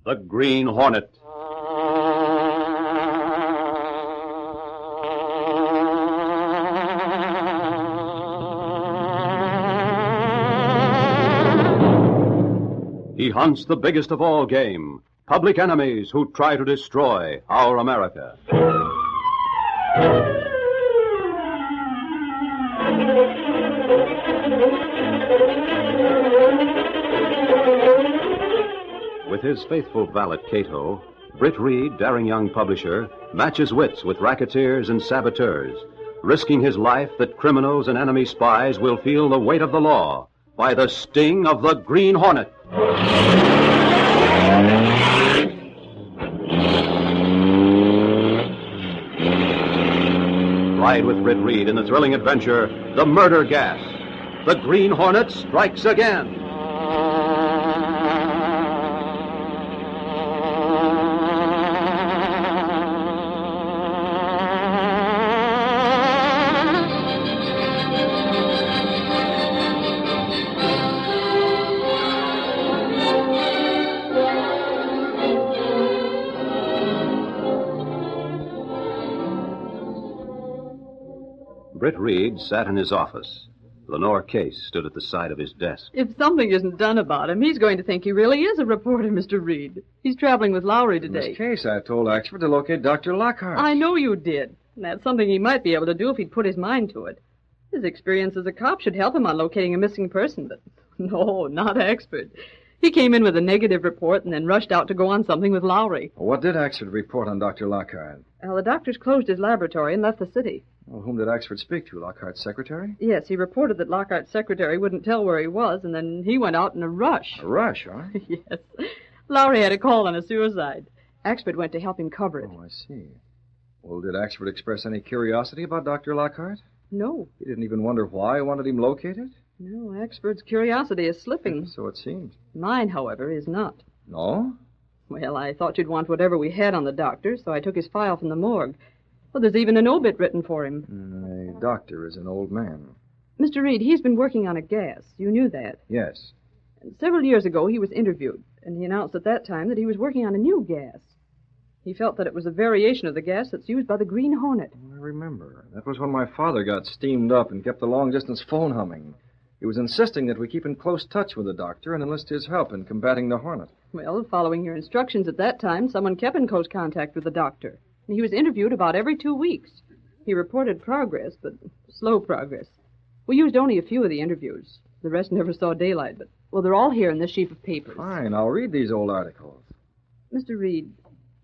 the Green Hornet. He hunts the biggest of all game, public enemies who try to destroy our America. With his faithful valet, Kato, Britt Reid, daring young publisher, matches wits with racketeers and saboteurs, risking his life that criminals and enemy spies will feel the weight of the law by the sting of the Green Hornet. Ride with Britt Reid in the thrilling adventure, The Murder Gas. The Green Hornet strikes again. Britt Reid sat in his office. Lenore Case stood at the side of his desk. If something isn't done about him, he's going to think he really is a reporter, Mr. Reid. He's traveling with Lowry today. Miss Case, I told Axford to locate Dr. Lockhart. I know you did. And that's something he might be able to do if he'd put his mind to it. His experience as a cop should help him on locating a missing person, but no, not Axford. He came in with a negative report and then rushed out to go on something with Lowry. What did Axford report on Dr. Lockhart? Well, the doctors closed his laboratory and left the city. Well, whom did Axford speak to? Lockhart's secretary? Yes, he reported that Lockhart's secretary wouldn't tell where he was, and then he went out in a rush. A rush, huh? Yes. Lowry had a call on a suicide. Axford went to help him cover it. Oh, I see. Well, did Axford express any curiosity about Dr. Lockhart? No. He didn't even wonder why I wanted him located? No, Axford's curiosity is slipping. So it seems. Mine, however, is not. No? Well, I thought you'd want whatever we had on the doctor, so I took his file from the morgue. Well, there's even an obit written for him. A doctor is an old man. Mr. Reid, he's been working on a gas. You knew that. Yes. And several years ago, he was interviewed, and he announced at that time that he was working on a new gas. He felt that it was a variation of the gas that's used by the Green Hornet. I remember. That was when my father got steamed up and kept the long-distance phone humming. He was insisting that we keep in close touch with the doctor and enlist his help in combating the Hornet. Well, following your instructions at that time, someone kept in close contact with the doctor. And he was interviewed about every 2 weeks. He reported progress, but slow progress. We used only a few of the interviews. The rest never saw daylight, but, well, they're all here in this sheaf of papers. Fine, I'll read these old articles. Mr. Reid,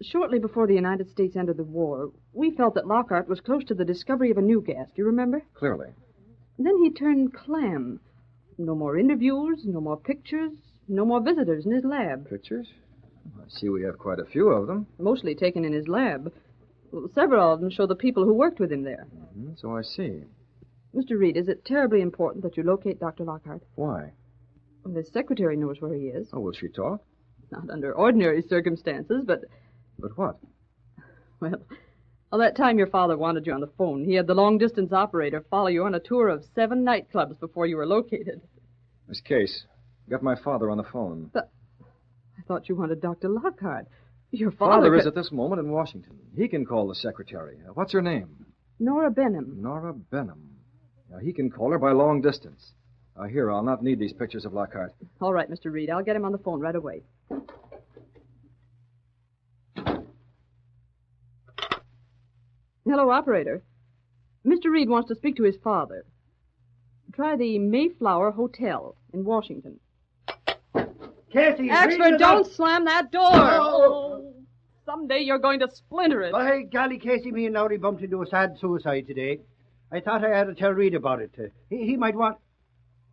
shortly before the United States entered the war, we felt that Lockhart was close to the discovery of a new gas. Do you remember? Clearly. And then he turned clam. No more interviews, no more pictures, no more visitors in his lab. Pictures? I see we have quite a few of them. Mostly taken in his lab. Well, several of them show the people who worked with him there. Mm-hmm, so I see. Mr. Reid, is it terribly important that you locate Dr. Lockhart? Why? Well, his secretary knows where he is. Oh, will she talk? Not under ordinary circumstances, but... But what? Well, that time your father wanted you on the phone, he had the long-distance operator follow you on a tour of 7 nightclubs before you were located. Miss Case, got my father on the phone. But I thought you wanted Dr. Lockhart. Your father is at this moment in Washington. He can call the secretary. What's her name? Nora Benham. Nora Benham. Now, he can call her by long distance. Here, I'll not need these pictures of Lockhart. All right, Mr. Reid. I'll get him on the phone right away. Hello, operator. Mr. Reid wants to speak to his father. Try the Mayflower Hotel in Washington. Casey, Axford, don't slam that door. Oh. Someday you're going to splinter it. By golly, Casey, me and Lowry bumped into a sad suicide today. I thought I had to tell Reid about it. He might want...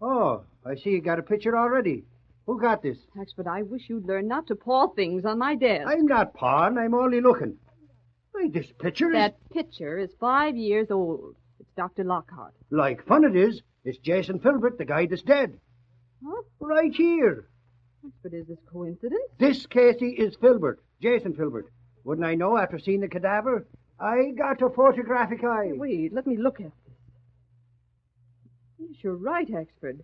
Oh, I see you got a picture already. Who got this? Axford, I wish you'd learn not to paw things on my desk. I'm not pawing. I'm only looking. Why, this picture is... That picture is 5 years old. It's Dr. Lockhart. Like fun it is. It's Jason Filbert, the guy that's dead. Huh? Right here. But is this coincidence? This, Casey, is Filbert. Jason Filbert. Wouldn't I know after seeing the cadaver? I got a photographic eye. Wait, let me look at this. Yes, you're right, Axford.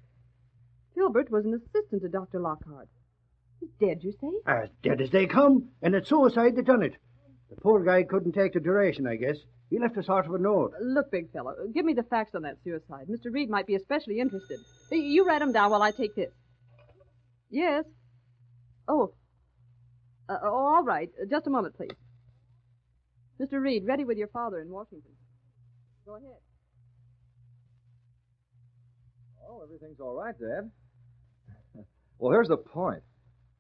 Filbert was an assistant to Dr. Lockhart. He's dead, you say? As dead as they come, and it's suicide that done it. The poor guy couldn't take the duration, I guess. He left a sort of a note. Look, big fellow, give me the facts on that suicide. Mr. Reid might be especially interested. You write them down while I take this. Yes. Oh, all right. Just a moment, please. Mr. Reid, ready with your father in Washington. Go ahead. Oh, everything's all right, Dad. Well, here's the point.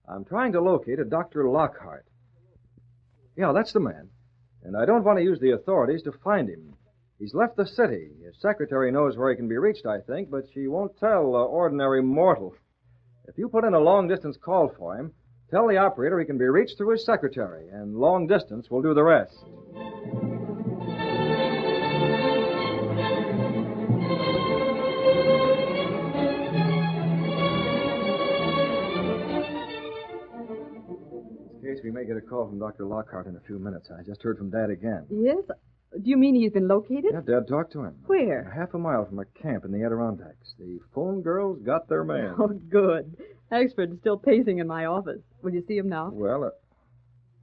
I'm trying to locate a Dr. Lockhart. Yeah, that's the man. And I don't want to use the authorities to find him. He's left the city. His secretary knows where he can be reached, I think, but she won't tell ordinary mortals. If you put in a long-distance call for him, tell the operator he can be reached through his secretary, and long distance will do the rest. We may get a call from Dr. Lockhart in a few minutes. I just heard from Dad again. Yes? Do you mean he's been located? Yeah, Dad talked to him. Where? Half a mile from a camp in the Adirondacks. The phone girls got their man. Oh, good. Axford's still pacing in my office. Will you see him now? Well,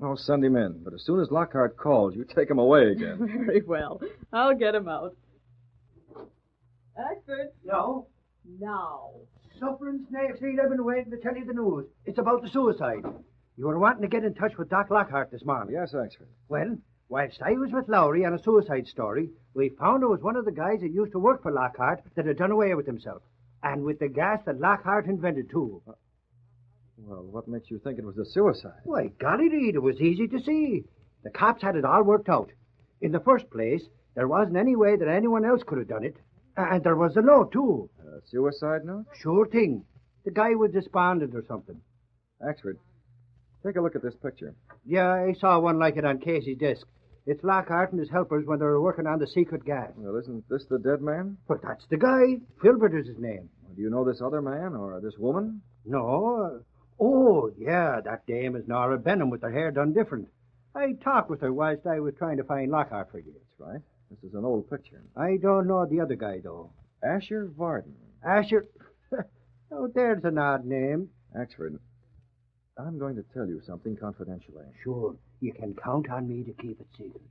I'll send him in. But as soon as Lockhart calls, you take him away again. Very well. I'll get him out. Axford? No? Now. Suffering snakes, Reed, I've been waiting to tell you the news. It's about the suicide. You were wanting to get in touch with Doc Lockhart this morning. Yes, Axford. Well, whilst I was with Lowry on a suicide story, we found it was one of the guys that used to work for Lockhart that had done away with himself. And with the gas that Lockhart invented, too. Well, what makes you think it was a suicide? Why, golly, Reed, it was easy to see. The cops had it all worked out. In the first place, there wasn't any way that anyone else could have done it. And there was a note, too. A suicide note? Sure thing. The guy was despondent or something. Axford, take a look at this picture. Yeah, I saw one like it on Casey's desk. It's Lockhart and his helpers when they were working on the secret gas. Well, isn't this the dead man? But that's the guy. Filbert is his name. Do you know this other man or this woman? No. Oh, yeah, that dame is Nora Benham with her hair done different. I talked with her whilst I was trying to find Lockhart for you. That's right. This is an old picture. I don't know the other guy, though. Asher Varden. Asher? Oh, there's an odd name. Axford, I'm going to tell you something confidentially. Sure. You can count on me to keep it secret.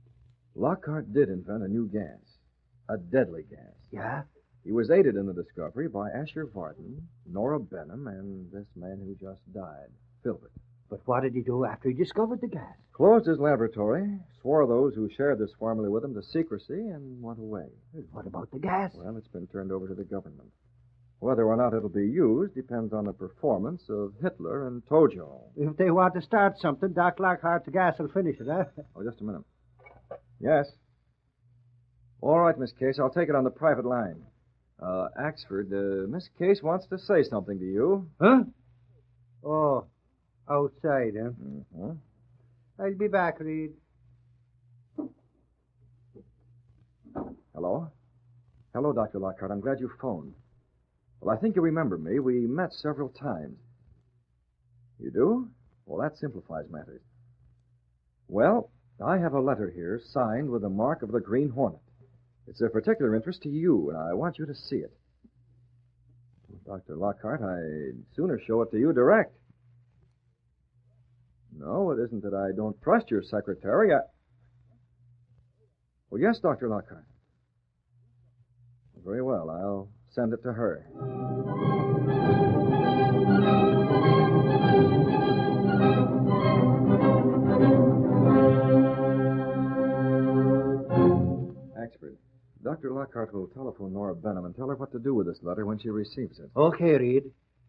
Lockhart did invent a new gas. A deadly gas. Yeah? He was aided in the discovery by Asher Varden, Nora Benham, and this man who just died, Filbert. But what did he do after he discovered the gas? Closed his laboratory, swore those who shared this formula with him to secrecy, and went away. What about the gas? Well, it's been turned over to the government. Whether or not it'll be used depends on the performance of Hitler and Tojo. If they want to start something, Doc Lockhart's gas will finish it, huh? Oh, just a minute. Yes. All right, Miss Case, I'll take it on the private line. Axford, Miss Case wants to say something to you. Huh? Oh, outside, huh? Mm-hmm. I'll be back, Reed. Hello? Hello, Dr. Lockhart. I'm glad you phoned. Well, I think you remember me. We met several times. You do? Well, that simplifies matters. Well, I have a letter here signed with the mark of the Green Hornet. It's of particular interest to you, and I want you to see it. Dr. Lockhart, I'd sooner show it to you direct. No, it isn't that I don't trust your secretary. Well, yes, Dr. Lockhart. Very well, I'll send it to her. Axford, Dr. Lockhart will telephone Nora Benham and tell her what to do with this letter when she receives it. Okay, Reed.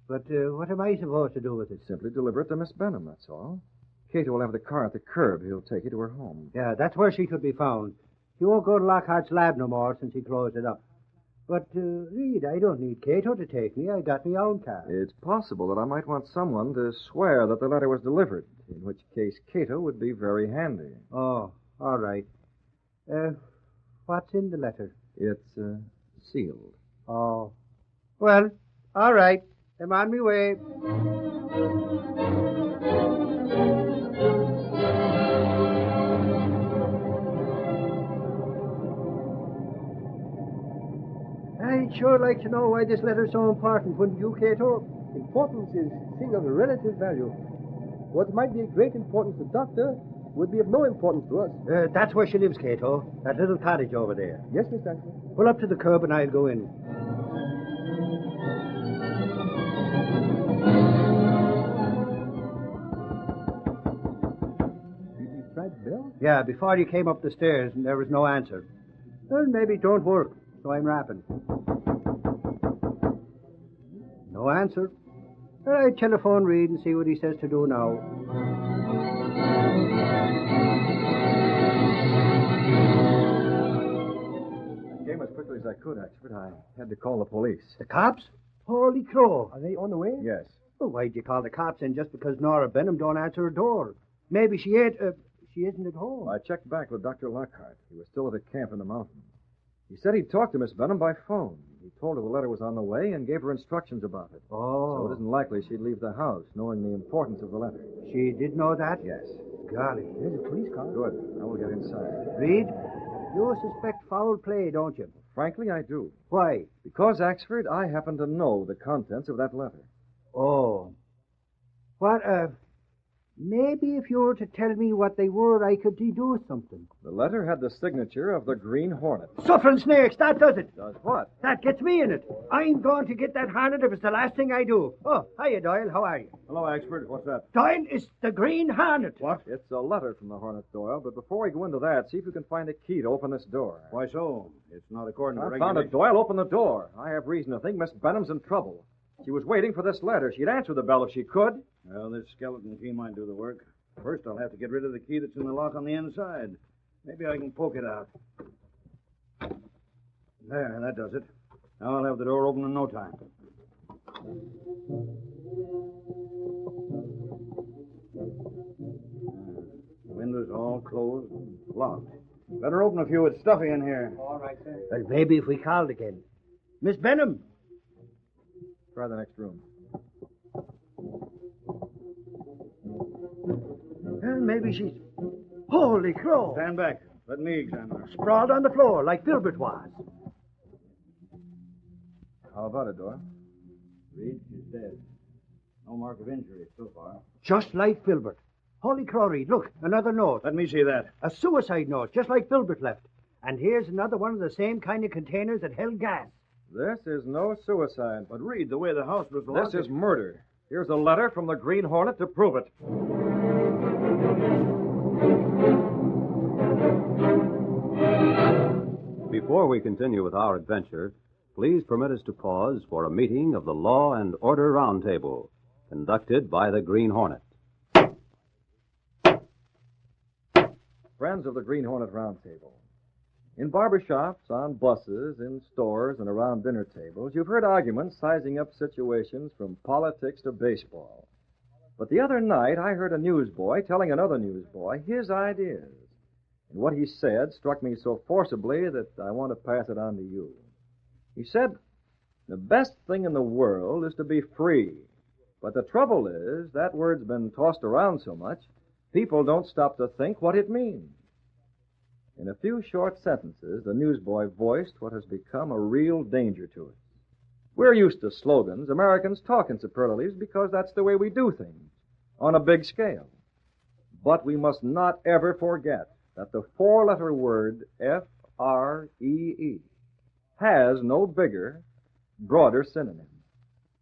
But what am I supposed to do with it? Simply deliver it to Miss Benham, that's all. Kato will have the car at the curb. He'll take you to her home. Yeah, that's where she could be found. She won't go to Lockhart's lab no more since he closed it up. But, Reed, I don't need Kato to take me. I got my own car. It's possible that I might want someone to swear that the letter was delivered, in which case Kato would be very handy. Oh, all right. What's in the letter? It's, sealed. Oh. Well, all right. I'm on my way. I'd sure like to know why this letter's so important, wouldn't you, Kato? Importance is thing of relative value. What might be of great importance to the doctor would be of no importance to us. That's where she lives, Kato. That little cottage over there. Yes, Mr. Ashford. Pull up to the curb and I'll go in. You tried the bell? Yeah, before you came up the stairs and there was no answer. Well, maybe it don't work, so I'm rapping. No answer. All right, telephone Reid and see what he says to do now. I came as quickly as I could, Ashford. I had to call the police. The cops? Holy crow. Are they on the way? Yes. Well, why'd you call the cops in just because Nora Benham don't answer her door? Maybe she isn't at home. I checked back with Dr. Lockhart. He was still at a camp in the mountains. He said he'd talked to Miss Benham by phone. He told her the letter was on the way and gave her instructions about it. Oh. So it isn't likely she'd leave the house, knowing the importance of the letter. She did know that? Yes. Golly, there's a police car. Good. Now we'll get inside. Reid, you suspect foul play, don't you? Frankly, I do. Why? Because, Axford, I happen to know the contents of that letter. Oh. What, maybe if you were to tell me what they were, I could deduce something. The letter had the signature of the Green Hornet. Suffering snakes, that does it. Does what? That gets me in it. I'm going to get that Hornet if it's the last thing I do. Oh, hiya, Doyle. How are you? Hello, Axford. What's that? Doyle, it's the Green Hornet. What? It's a letter from the Hornet, Doyle. But before we go into that, see if you can find a key to open this door. Why so? It's not according to I found it, regulation. Doyle. Open the door. I have reason to think Miss Benham's in trouble. She was waiting for this letter. She'd answer the bell if she could. Well, this skeleton key might do the work. First, I'll have to get rid of the key that's in the lock on the inside. Maybe I can poke it out. There, that does it. Now I'll have the door open in no time. The windows all closed and locked. Better open a few. It's stuffy in here. All right, sir. Well, maybe if we called again. Miss Benham. Try the next room. Well, maybe she's... Holy crow! Stand back. Let me examine her. Sprawled on the floor like Filbert was. How about it, Doyle? Reid, she's dead. No mark of injury so far. Just like Filbert. Holy crow, Reid. Look, another note. Let me see that. A suicide note, just like Filbert left. And here's another one of the same kind of containers that held gas. This is no suicide. But Reid, the way the house was locked... This is murder. Here's a letter from the Green Hornet to prove it. Before we continue with our adventure, please permit us to pause for a meeting of the Law and Order Roundtable, conducted by the Green Hornet. Friends of the Green Hornet Roundtable. In barbershops, on buses, in stores, and around dinner tables, you've heard arguments sizing up situations from politics to baseball. But the other night, I heard a newsboy telling another newsboy his ideas. And what he said struck me so forcibly that I want to pass it on to you. He said, the best thing in the world is to be free. But the trouble is, that word's been tossed around so much, people don't stop to think what it means. In a few short sentences, the newsboy voiced what has become a real danger to us. We're used to slogans. Americans talk in superlatives because that's the way we do things, on a big scale. But we must not ever forget that the four-letter word F-R-E-E has no bigger, broader synonym.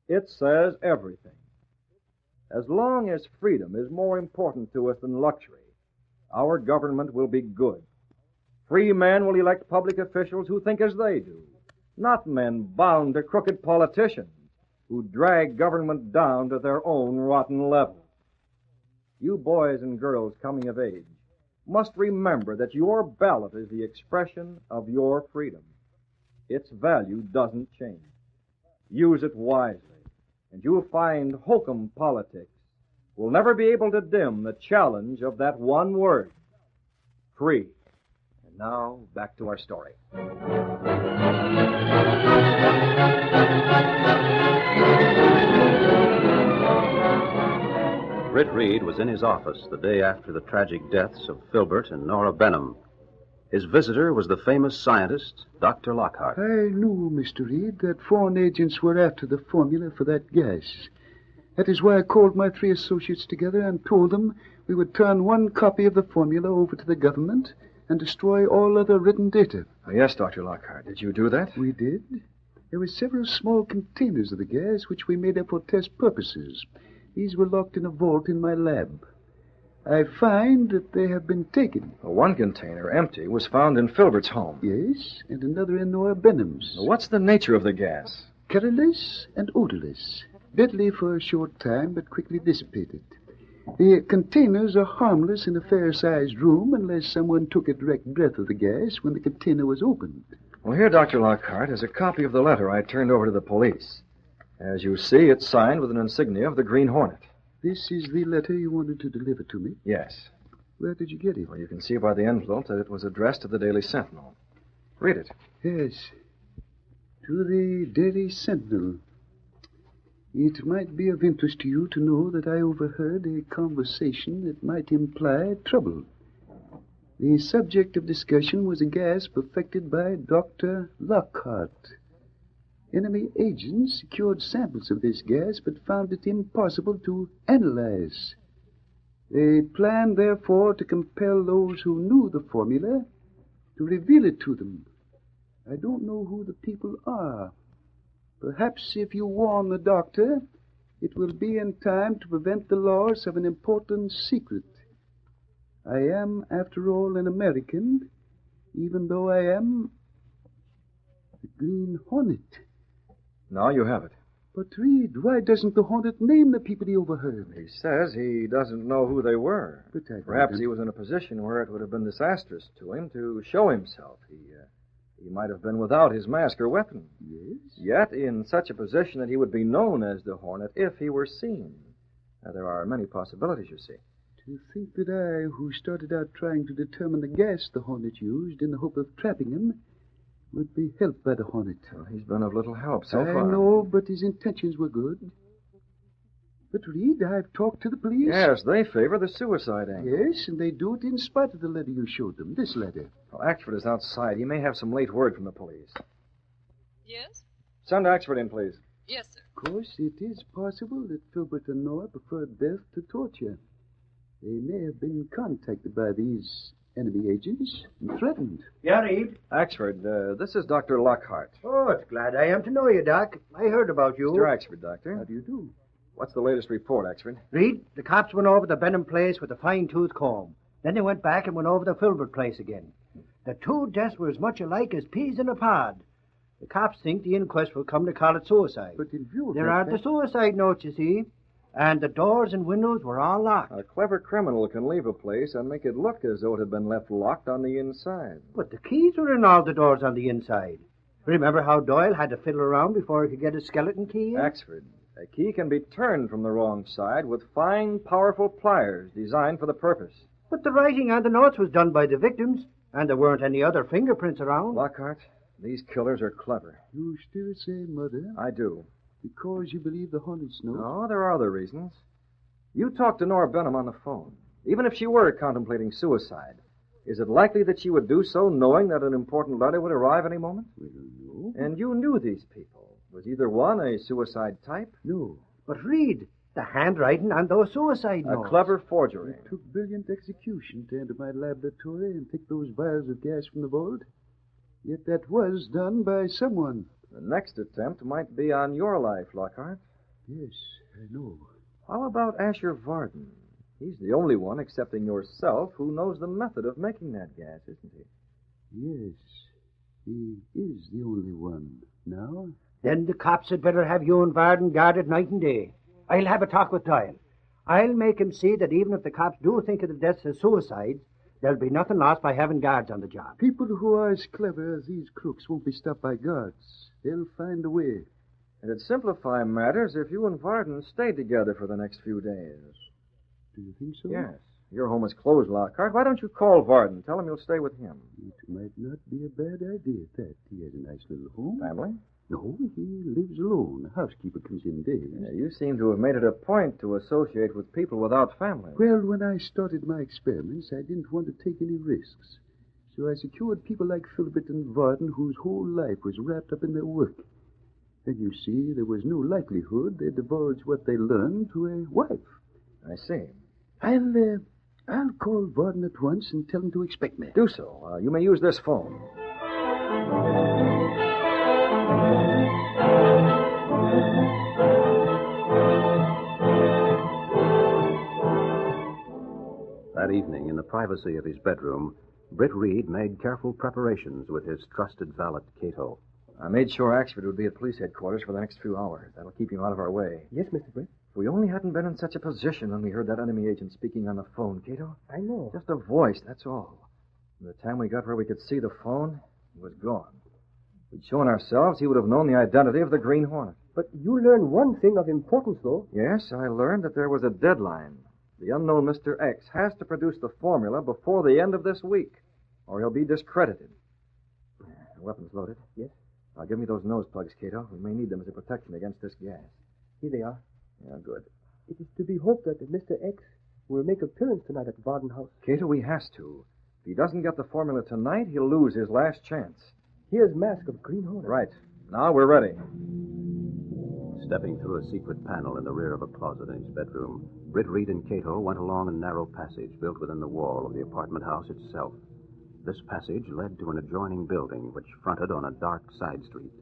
It says everything. As long as freedom is more important to us than luxury, our government will be good. Free men will elect public officials who think as they do, not men bound to crooked politicians who drag government down to their own rotten level. You boys and girls coming of age must remember that your ballot is the expression of your freedom. Its value doesn't change. Use it wisely, and you'll find hokum politics will never be able to dim the challenge of that one word, free. And now, back to our story. Britt Reid was in his office the day after the tragic deaths of Filbert and Nora Benham. His visitor was the famous scientist, Dr. Lockhart. I knew, Mr. Reid, that foreign agents were after the formula for that gas. That is why I called my 3 associates together and told them we would turn one copy of the formula over to the government and destroy all other written data. Oh, yes, Dr. Lockhart. Did you do that? We did. There were several small containers of the gas which we made up for test purposes. These were locked in a vault in my lab. I find that they have been taken. One container, empty, was found in Filbert's home. Yes, and another in Nora Benham's. What's the nature of the gas? Colorless and odorless. Deadly for a short time, but quickly dissipated. The containers are harmless in a fair-sized room unless someone took a direct breath of the gas when the container was opened. Well, here, Dr. Lockhart, is a copy of the letter I turned over to the police. As you see, it's signed with an insignia of the Green Hornet. This is the letter you wanted to deliver to me? Yes. Where did you get it? Well, you can see by the envelope that it was addressed to the Daily Sentinel. Read it. Yes. To the Daily Sentinel. It might be of interest to you to know that I overheard a conversation that might imply trouble. The subject of discussion was a gas perfected by Dr. Lockhart. Enemy agents secured samples of this gas but found it impossible to analyze. They planned, therefore, to compel those who knew the formula to reveal it to them. I don't know who the people are. Perhaps if you warn the doctor, it will be in time to prevent the loss of an important secret. I am, after all, an American, even though I am the Green Hornet. Now you have it. But Reid, why doesn't the Hornet name the people he overheard? He says he doesn't know who they were. But Perhaps he was in a position where it would have been disastrous to him to show himself. He might have been without his mask or weapon. Yes? Yet in such a position that he would be known as the Hornet if he were seen. Now, there are many possibilities, you see. To think that I, who started out trying to determine the gas the Hornet used in the hope of trapping him, would be helped by the Hornet. Well, he's been of little help so I far. I know, but his intentions were good. But, Reid, I've talked to the police. Yes, they favor the suicide angle. Yes, and they do it in spite of the letter you showed them, this letter. Well, Axford is outside. He may have some late word from the police. Yes? Send Axford in, please. Yes, sir. Of course, it is possible that Filbert and Nora preferred death to torture. They may have been contacted by these enemy agents and threatened. Yeah, Reid? Axford, this is Dr. Lockhart. Oh, it's glad I am to know you, Doc. I heard about you. Mr. Axford, Doctor. How do you do? What's the latest report, Axford? Reid, the cops went over the Benham place with a fine-tooth comb. Then they went back and went over the Filbert place again. The 2 deaths were as much alike as peas in a pod. The cops think the inquest will come to call it suicide. But in view of There that are the suicide notes, you see. And the doors and windows were all locked. A clever criminal can leave a place and make it look as though it had been left locked on the inside. But the keys were in all the doors on the inside. Remember how Doyle had to fiddle around before he could get his skeleton key in? Axford, a key can be turned from the wrong side with fine, powerful pliers designed for the purpose. But the writing on the notes was done by the victims, and there weren't any other fingerprints around. Lockhart, these killers are clever. You still say murder? I do. Because you believe the Hornet's note? No, there are other reasons. You talked to Nora Benham on the phone. Even if she were contemplating suicide, is it likely that she would do so knowing that an important letter would arrive any moment? Well, no. And you knew these people. Was either one a suicide type? No. But read the handwriting on those suicide notes. A clever forgery. It took brilliant execution to enter my laboratory and take those vials of gas from the vault. Yet that was done by someone. The next attempt might be on your life, Lockhart. Yes, I know. How about Asher Varden? He's the only one, excepting yourself, who knows the method of making that gas, isn't he? Yes, he is the only one. Now? Then the cops had better have you and Varden guarded night and day. I'll have a talk with Doyle. I'll make him see that even if the cops do think of the deaths as suicides, there'll be nothing lost by having guards on the job. People who are as clever as these crooks won't be stopped by guards. They'll find a way. It'd simplify matters if you and Varden stayed together for the next few days. Do you think so? Yes. Your home is closed, Lockhart. Why don't you call Varden? Tell him you'll stay with him. It might not be a bad idea, that. He has a nice little home. Family? No, he lives alone. A housekeeper comes in days. You seem to have made it a point to associate with people without family. Well, when I started my experiments, I didn't want to take any risks. So I secured people like Philbert and Varden, whose whole life was wrapped up in their work. And you see, there was no likelihood they'd divulge what they learned to a wife. I see. I'll call Varden at once and tell him to expect me. Do so. You may use this phone. That evening, in the privacy of his bedroom, Britt Reid made careful preparations with his trusted valet, Kato. I made sure Axford would be at police headquarters for the next few hours. That'll keep him out of our way. Yes, Mr. Britt. If we only hadn't been in such a position when we heard that enemy agent speaking on the phone, Kato. I know. Just a voice, that's all. By the time we got where we could see the phone, he was gone. If we'd shown ourselves, he would have known the identity of the Green Hornet. But you learned one thing of importance, though. Yes, I learned that there was a deadline. The unknown Mr. X has to produce the formula before the end of this week, or he'll be discredited. The weapon's loaded. Yes. Now, give me those nose plugs, Kato. We may need them as a protection against this gas. Here they are. Yeah, good. It is to be hoped that Mr. X will make appearance tonight at Varden House. Kato, he has to. If he doesn't get the formula tonight, he'll lose his last chance. Here's Mask of Green Hornet. Right. Now we're ready. Stepping through a secret panel in the rear of a closet in his bedroom, Britt Reid and Kato went along a narrow passage built within the wall of the apartment house itself. This passage led to an adjoining building which fronted on a dark side street.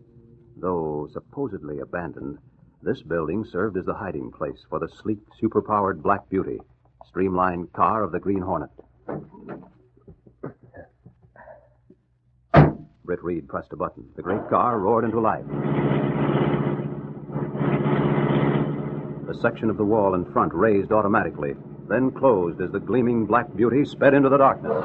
Though supposedly abandoned, this building served as the hiding place for the sleek, superpowered Black Beauty, streamlined car of the Green Hornet. Britt Reid pressed a button. The great car roared into life. The section of the wall in front raised automatically, then closed as the gleaming Black Beauty sped into the darkness.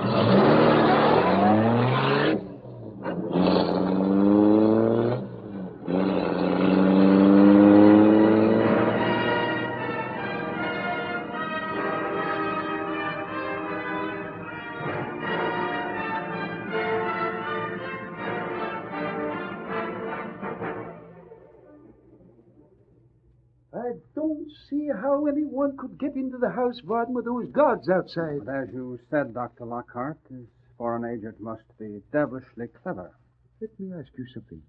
I don't see how anyone could get into the house, Varden, with those guards outside. But as you said, Dr. Lockhart, this foreign agent must be devilishly clever. Let me ask you something.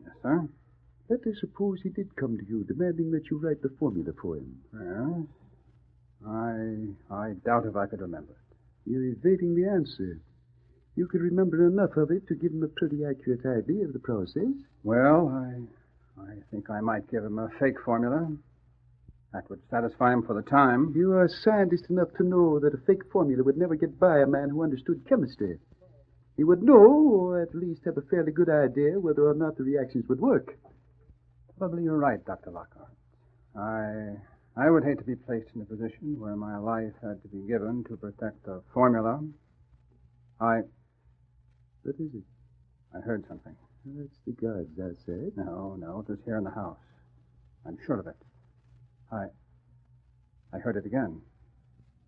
Yes, sir? Let us suppose he did come to you, demanding that you write the formula for him. Yes. I doubt if I could remember it. You're evading the answer. You could remember enough of it to give him a pretty accurate idea of the process. Well, I think I might give him a fake formula. That would satisfy him for the time. You are scientist enough to know that a fake formula would never get by a man who understood chemistry. He would know, or at least have a fairly good idea, whether or not the reactions would work. Probably you're right, Dr. Lockhart. I would hate to be placed in a position where my life had to be given to protect a formula. What is it? I heard something. That's the guards outside. No, it was here in the house. I'm sure of it. I heard it again.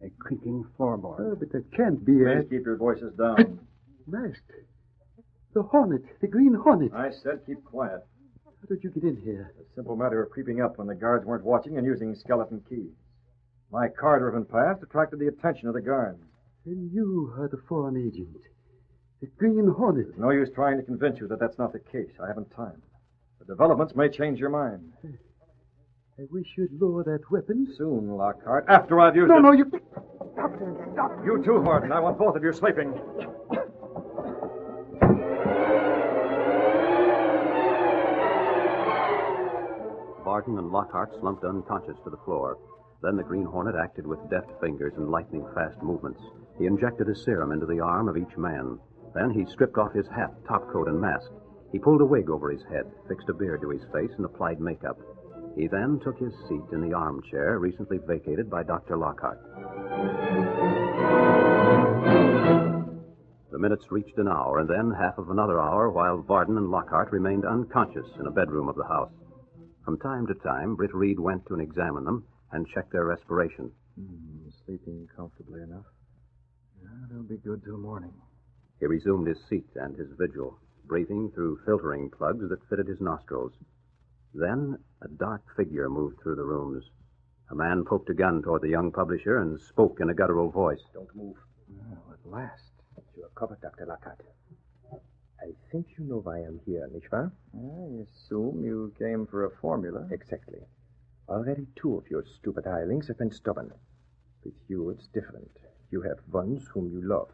A creaking floorboard. Oh, but that can't be Please keep your voices down. Masked. The Hornet. The Green Hornet. I said keep quiet. How did you get in here? A simple matter of creeping up when the guards weren't watching and using skeleton keys. My car-driven past attracted the attention of the guards. Then you are the foreign agent. The Green Hornet. There's no use trying to convince you that that's not the case. I haven't time. The developments may change your mind. I wish you'd lower that weapon. Soon, Lockhart. After I've used it. No, you... You too, Horton. I want both of you sleeping. Barton and Lockhart slumped unconscious to the floor. Then the Green Hornet acted with deft fingers and lightning-fast movements. He injected a serum into the arm of each man. Then he stripped off his hat, topcoat, and mask. He pulled a wig over his head, fixed a beard to his face, and applied makeup. He then took his seat in the armchair recently vacated by Dr. Lockhart. The minutes reached an hour, and then half of another hour while Varden and Lockhart remained unconscious in a bedroom of the house. From time to time, Britt Reid went to examine them and check their respiration. Sleeping comfortably enough. Yeah, they'll be good till morning. He resumed his seat and his vigil, breathing through filtering plugs that fitted his nostrils. Then a dark figure moved through the rooms. A man poked a gun toward the young publisher and spoke in a guttural voice. Don't move. Well, at last. You're covered, Dr. Lockhart. I think you know why I'm here, nicht wahr? I assume you came for a formula. Exactly. Already 2 of your stupid hirelings have been stubborn. With you, it's different. You have ones whom you love.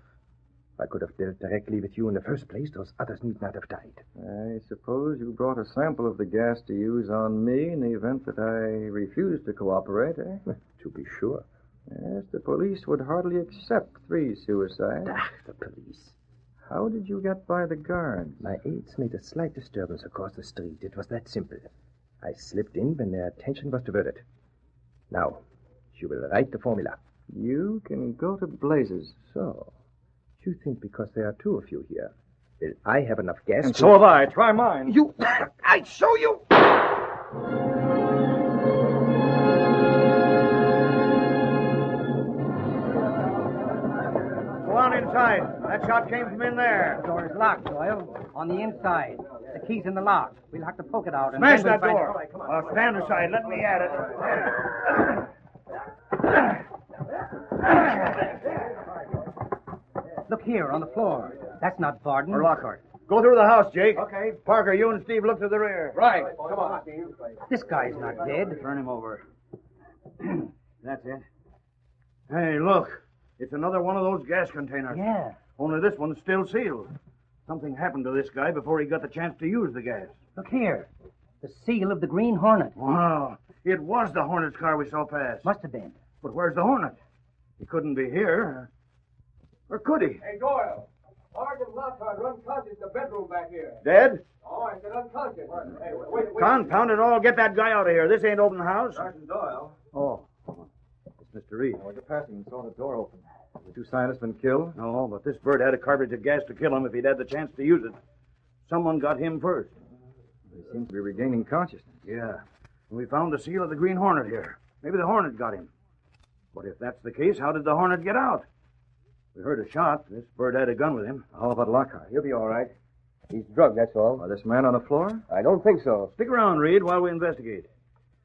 If I could have dealt directly with you in the first place, those others need not have died. I suppose you brought a sample of the gas to use on me in the event that I refused to cooperate, eh? To be sure. Yes, the police would hardly accept 3 suicides. The police. How did you get by the guards? My aides made a slight disturbance across the street. It was that simple. I slipped in when their attention was diverted. Now, you will write the formula. You can go to blazes. So, you think because there are 2 of you here, will I have enough gas And to... so have I. Try mine. You... I show you... Go on inside. That shot came from in there. The door is locked, Doyle. On the inside. The key's in the lock. We'll have to poke it out. And Smash then that we'll door. Stand aside. Let me at it. Look here, on the floor. That's not Varden. Or Lockhart. Go through the house, Jake. Okay. Parker, you and Steve look to the rear. Right. Come on. This guy's not dead. Turn him over. That's it. Hey, look. It's another one of those gas containers. Yeah. Only this one's still sealed. Something happened to this guy before he got the chance to use the gas. Look here. The seal of the Green Hornet. Wow. It was the Hornet's car we saw pass. Must have been. But where's the Hornet? He couldn't be here. Or could he? Hey, Doyle. Sergeant Lockhart unconscious in the bedroom back here. Dead? Oh, I said unconscious. Hey, wait. Confound it all. Get that guy out of here. This ain't open house. Sergeant Doyle. Oh. It's Mr. Reid. I went to passing and saw the door open. Have the 2 scientists been killed? No, but this bird had a cartridge of gas to kill him if he'd had the chance to use it. Someone got him first. They seem to be regaining consciousness. Yeah. We found the seal of the Green Hornet here. Maybe the Hornet got him. But if that's the case, how did the Hornet get out? We heard a shot. This bird had a gun with him. How about Lockhart? He'll be all right. He's drugged, that's all. By this man on the floor? I don't think so. Stick around, Reid, while we investigate.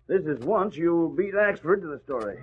This is once you beat Axford to the story.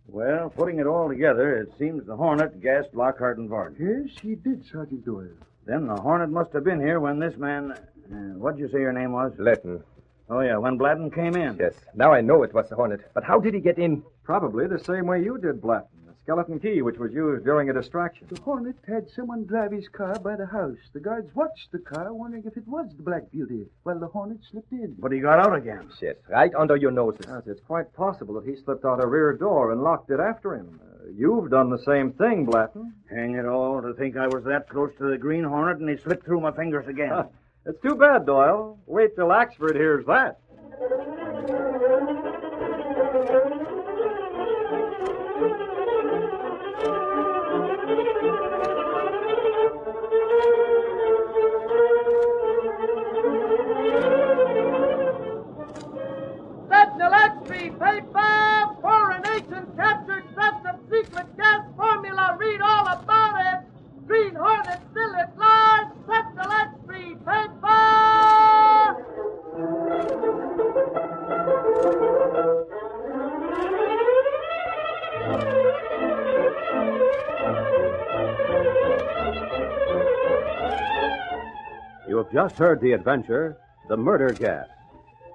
Well, putting it all together, it seems the Hornet gassed Lockhart and Varden. Yes, he did, Sergeant Doyle. Then the Hornet must have been here when this man... what'd you say your name was? Letton. Oh, yeah, when Bladden came in. Yes. Now I know it was the Hornet. But how did he get in? Probably the same way you did, Blatton. The skeleton key, which was used during a distraction. The Hornet had someone drive his car by the house. The guards watched the car, wondering if it was the Black Beauty, while the Hornet slipped in. But he got out again. Yes, right under your noses. Yes, it's quite possible that he slipped out a rear door and locked it after him. You've done the same thing, Blatton. Hang it all, to think I was that close to the Green Hornet and he slipped through my fingers again. It's too bad, Doyle. Wait till Axford hears that. Sentinel X-Ray, paper! Foreign agent captured theft of secret gas formula. Read all about it. Green Hornet still at large. Sentinel X-Ray, paper! You have just heard the adventure, The Murder Gas.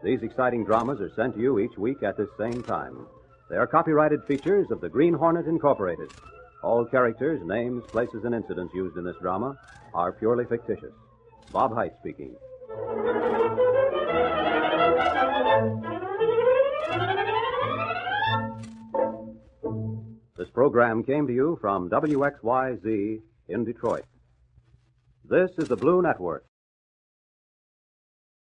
These exciting dramas are sent to you each week at this same time. They are copyrighted features of the Green Hornet Incorporated. All characters, names, places, and incidents used in this drama are purely fictitious. Bob Height speaking. This program came to you from WXYZ in Detroit. This is the Blue Network.